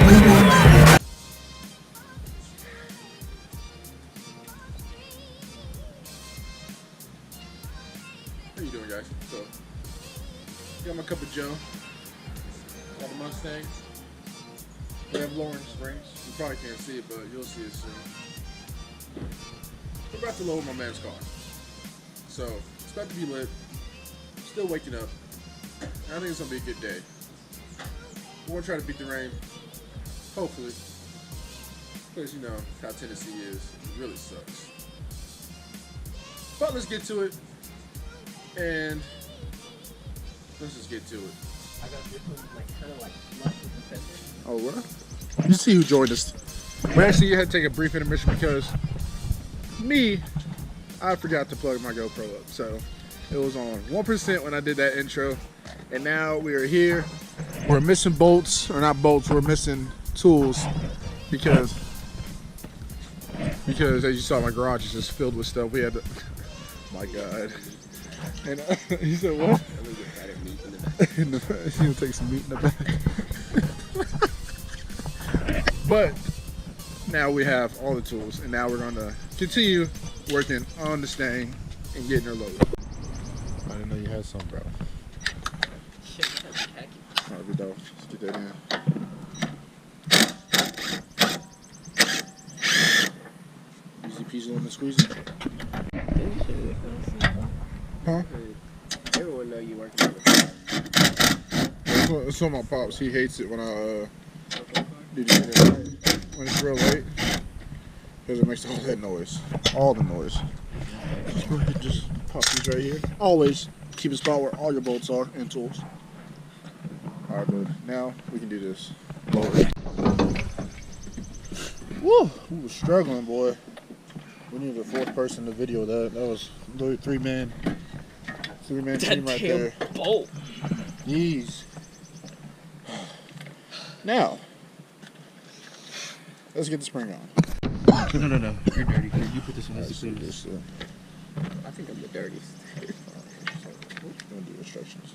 How you doing, guys? So, got my cup of Joe. Got the Mustang. We have lowering springs. You probably can't see it, but you'll see it soon. We're about to lower my man's car. So, it's about to be lit. Still waking up. I think it's gonna be a good day. We're gonna try to beat the rain. Hopefully. Because you know how Tennessee is. It really sucks. But let's get to it. And let's just get to it. I got this one like kind of like flush with the fender. Oh, what? You see who joined us. We actually had to take a brief intermission because I forgot to plug my GoPro up. So it was on 1% when I did that intro. And now we are here. We're missing bolts, or not bolts, we're missing tools because as you saw, my garage is just filled with stuff. We had to, my God. And he said, what? He's gonna take some meat in the back. But now we have all the tools, and now we're gonna continue working on the Mustang and getting her loaded. I didn't know you had some, bro. Shit, that's khaki. Alright, good dog. Let's get that in. Easy peasy on the squeezy. Huh? Everyone know you working on the It's on my pops. He hates it when I do the when it's real late because it makes all that noise, all the noise. Just go ahead and just pop these right here. Always keep a spot where all your bolts are and tools. All right, good. Now we can do this. Lower it. Woo! We were struggling, boy. We needed a fourth person to video that. That was literally three-man team right there. Bolt. Jeez. Now, let's get the spring on. No. You're dirty. You put this in Let's do this. I think I'm the dirtiest. So, we're going to do instructions.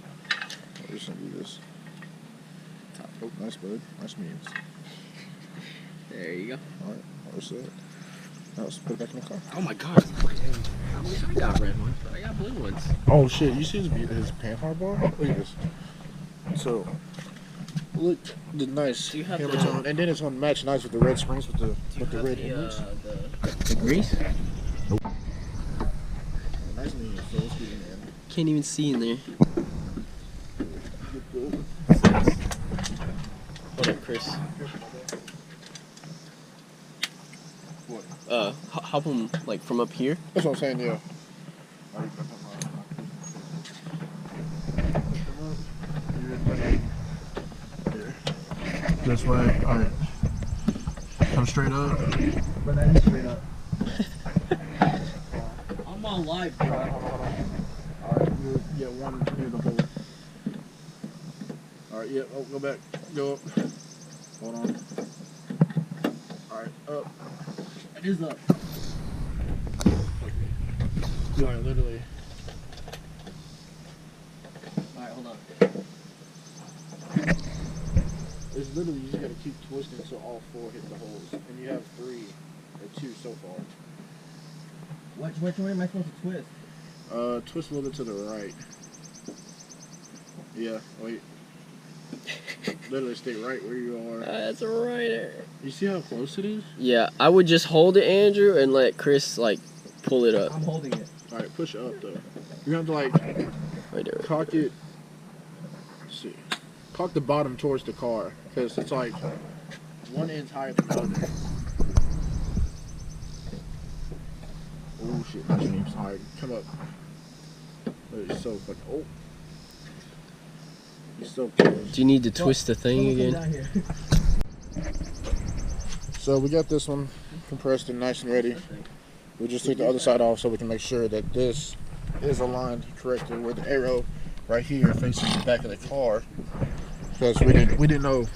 We're just going to do this. Top. Oh, nice, bud. Nice means. There you go. All right, where's that? Now let's put it back in the car. Oh my God. I got red ones, but I got blue ones. Oh shit, you see his panhard bar? Look at this. So, look the nice Do you have hammer the- tone, and then it's gonna match nice with the red springs with the red handles. The grease? Nice means so let's get in there. Can't even see in there. Hold up, Chris. What? Hop them like from up here. That's what I'm saying, yeah. This way. Alright. Come straight up. But that is straight up. I'm on live, bro. Alright, yeah, one near the hole. Alright, yeah, oh, go back. Go up. Hold on. Alright, up. It is up. You are literally. Alright, hold on. It's literally, you just gotta keep twisting so all four hit the holes. And you have 3 or 2 so far. Which way am I supposed to twist? Twist a little bit to the right. Yeah, wait. Literally stay right where you are. That's right there. You see how close it is? Yeah, I would just hold it, Andrew, and let Chris like pull it up. I'm holding it. Alright, push up though. You have to like Right there. cock it. Let's see. Cock the bottom towards the car. Because it's like one end's higher than the other. Oh shit, my stream's hard. Come up. You're so fucking. Oh. You're so close. Do you need to twist the thing again? Down here. So we got this one compressed and nice and ready. We just took the other side off so we can make sure that this is aligned correctly with the arrow right here facing the back of the car. Because we didn't know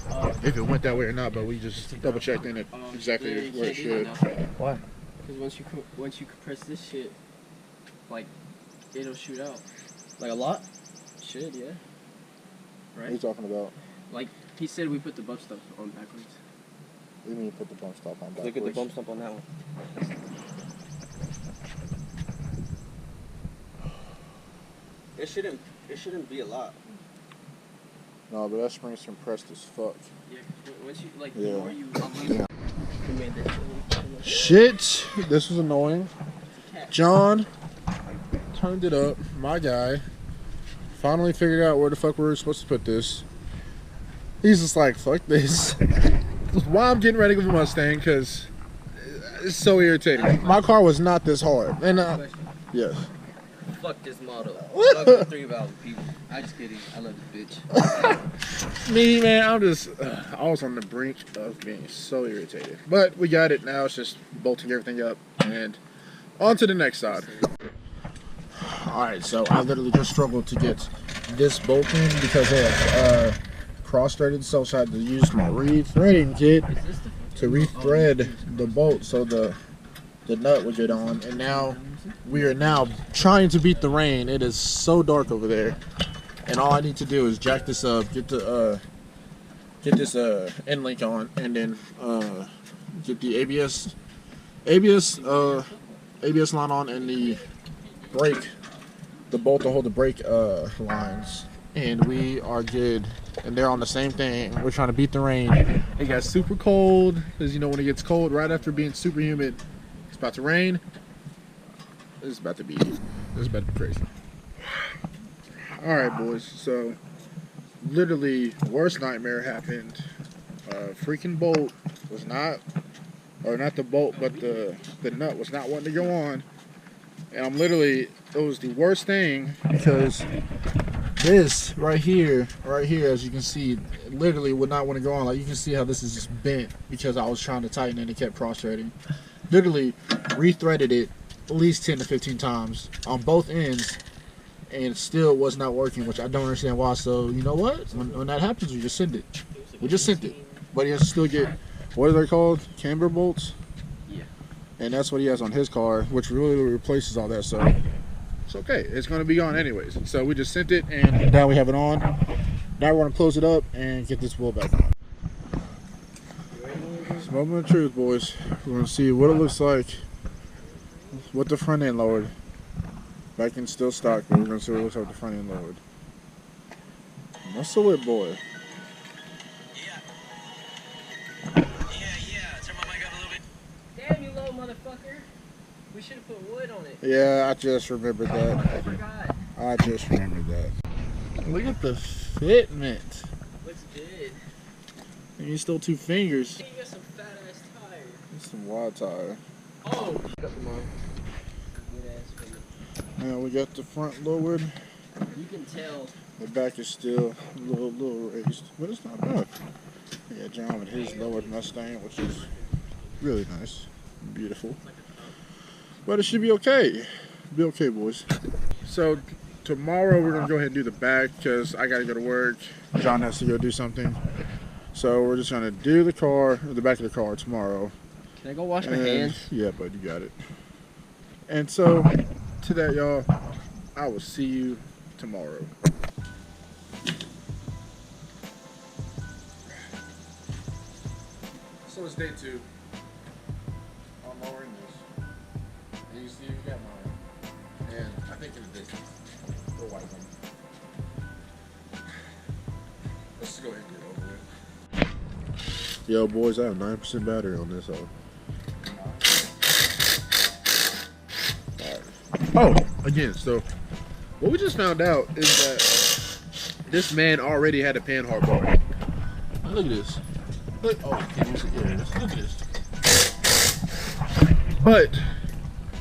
if it went that way or not, but we just double checked in it exactly where it should. Why? Because once you compress this shit, like it'll shoot out. Like a lot? Should, yeah. What are you Right? talking about? Like He said we put the bump stuff on backwards. What do you mean you put the bump stop on backwards? Look at the bump stop on that one. It shouldn't be a lot. No, but that spring's compressed as fuck. Yeah, once you like, Yeah. the more you made that Shit, this was annoying. John turned it up. My guy finally figured out where the fuck we were supposed to put this. He's just like, fuck this. Why I'm getting ready to go to Mustang, because it's so irritating. My car was not this hard. And yes. Fuck this model. Fuck the 3 valve people. I just kidding. I love this bitch. Me, man, I was on the brink of being so irritated. But we got it now. It's just bolting everything up and on to the next side. Alright, so I literally just struggled to get this bolt in because it cross-threaded, so I had to use my re-threading kit to re-thread the bolt so the nut would get on. And now we are now trying to beat the rain. It is so dark over there, and all I need to do is jack this up, get this end link on, and then get the ABS line on, and the brake, the bolt to hold the brake lines, and we are good. And they're on the same thing. We're trying to beat the rain. It got super cold, because you know when it gets cold right after being super humid, it's about to rain. This is about to be crazy. All right, boys. So literally, worst nightmare happened. Freaking bolt was not, or not the bolt, but the nut was not wanting to go on. And I'm literally, it was the worst thing because this right here, as you can see, it literally would not want to go on. Like, you can see how this is just bent because I was trying to tighten it and it kept cross-threading. Literally re-threaded it at least 10 to 15 times on both ends, and it still was not working, which I don't understand why. So you know what? When that happens, we just send it. We just sent it. But he has to still get, what are they called? Camber bolts? Yeah. And that's what he has on his car, which really replaces all that. So it's okay. It's going to be on anyways. So we just sent it, and now we have it on. Now we're going to close it up and get this wheel back on. It's moment of truth, boys. We're going to see what it looks like with the front end lowered. Back in still stock, but we're going to see what it looks like with the front end lowered. Muscle it, boy. Turn my mic up a little bit. Damn, you little motherfucker. We should have put wood on it. Yeah, I just remembered that. I forgot. I just remembered that. Look at the fitment. Looks good. And you still 2 fingers. You got some fat ass tire. That's some wide tire. Oh, got them on. Good ass fender. Now we got the front lowered. You can tell. The back is still a little raised, but it's not bad. We got John with his lowered Mustang, which is really nice, beautiful. But it should be okay. Be okay, boys. So tomorrow we're gonna go ahead and do the back because I gotta go to work. John has to go do something. So we're just gonna do the car, the back of the car tomorrow. Can I go wash my hands? Yeah, bud, you got it. And so to that, y'all, I will see you tomorrow. So it's day 2. I'm lowering this. And you see we got mine. And I think in the distance, the white one. Let's just go ahead and get it over with. Yo, boys, I have 9% battery on this. Alright. Oh, again, so what we just found out is that this man already had a panhard bar. Look at this. Look, oh, can you see? Yeah, look at this. But,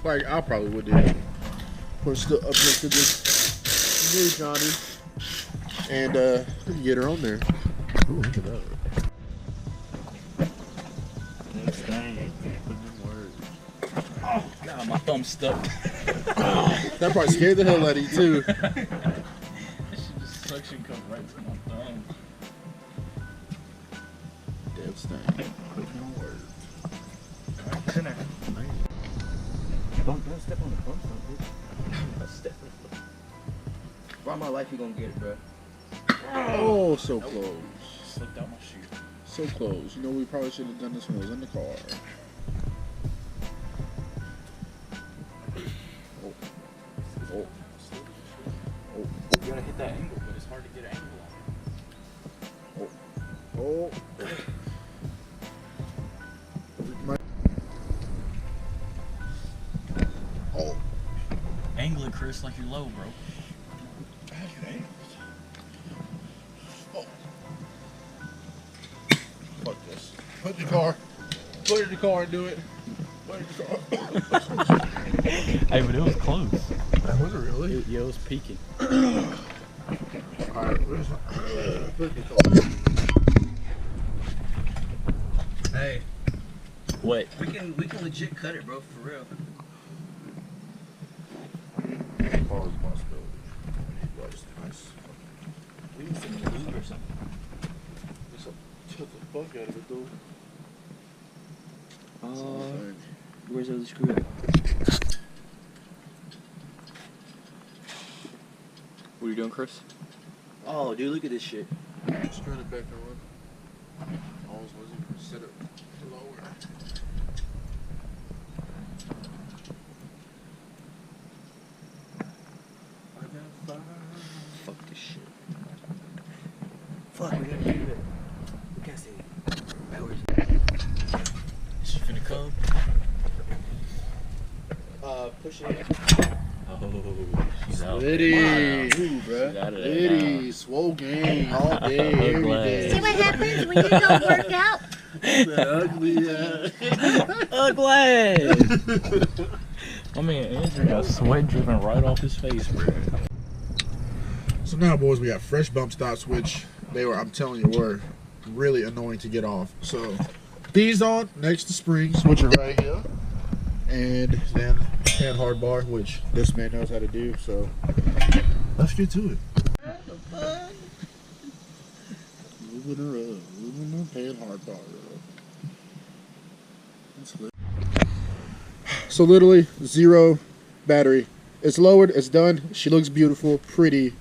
like, I probably would do. Put still uplifted this new Johnny, and get her on there. Ooh, look at that. Next thing, put in words. Oh, God, my thumb's stuck. that probably scared the hell out of you too. This shit just suction cup right to my thumb. Dev stain. Put in words. Alright, it's in there. Don't step on the bump stop, bitch. I'll step for all my life you gonna get it, bro. Oh, so close. slipped out my shoe. So close. You know, we probably should have done this when it was in the car. Oh. Oh. Oh. You gotta hit that angle, but it's hard to get an angle on. Oh. Oh. Angle it, Chris, like you're low, bro. Oh. Fuck this. Put it in the car. Put it in the car and do it. Put it in the car. Hey, but it was close. That wasn't really. Yeah, it was peaking. Alright, where's put it in the car. Hey, What? we can legit cut it, bro, for real. Car responsibility. Nice. We need some glue or something. Took the fuck out of it though. Where's the other screw at? What are you doing, Chris? Oh, dude, look at this shit. Just turn it back on. Always wasn't set it lower. Fuck this shit. Fuck, we gotta do it. We gotta see. Hours. She finna come. Push it. Oh, she's out. Liddy, She's out of there Liddy, now. swole game all day, every day. See what happens when you don't work out? Ugly Ugly! I mean, Andrew got sweat dripping right off his face, bro. So now, boys, we got fresh bump stops, which I'm telling you, were really annoying to get off. So these on next to springs, which are right here, and then hand hard bar, which this man knows how to do. So let's get to it. Moving her up, moving her hand hard bar up. That's lit. So literally 0 battery. It's lowered, it's done. She looks beautiful, pretty.